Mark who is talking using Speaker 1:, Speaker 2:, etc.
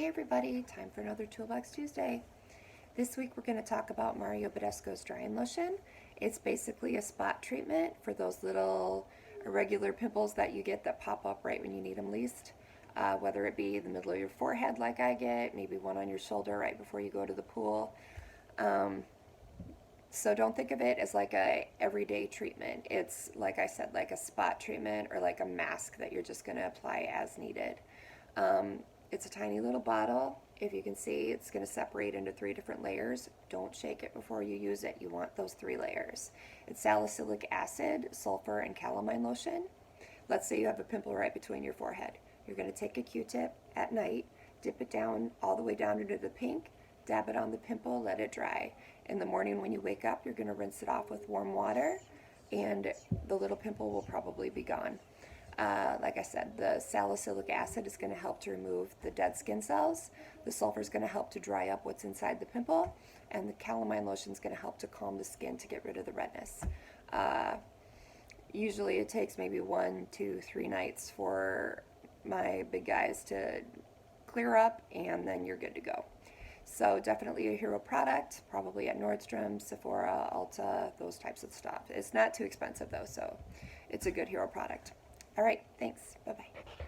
Speaker 1: Hey everybody, time for another Toolbox Tuesday. This week we're going to talk about Mario Badescu Drying Lotion. It's basically a spot treatment for those little irregular pimples that you get that pop up right when you need them least. Whether it be the middle of your forehead like I get, maybe one on your shoulder right before you go to the pool. So don't think of it as like a everyday treatment. It's, like I said, like a spot treatment or like a mask that you're just going to apply as needed. It's a tiny little bottle. If you can see, it's going to separate into 3 different layers. Don't shake it before you use it. You want those 3 layers. It's salicylic acid, sulfur, and calamine lotion. Let's say you have a pimple right between your forehead. You're going to take a Q-tip at night, dip it down all the way down into the pink, dab it on the pimple, let it dry. In the morning when you wake up, you're going to rinse it off with warm water, and the little pimple will probably be gone. Like I said, the salicylic acid is going to help to remove the dead skin cells. The sulfur is going to help to dry up what's inside the pimple, and the calamine lotion is going to help to calm the skin to get rid of the redness. Usually it takes maybe 1, 2, 3 nights for my big guys to clear up, and then you're good to go. So definitely a hero product, probably at Nordstrom, Sephora, Ulta, those types of stuff. It's not too expensive though, so it's a good hero product. All right, thanks. Bye-bye.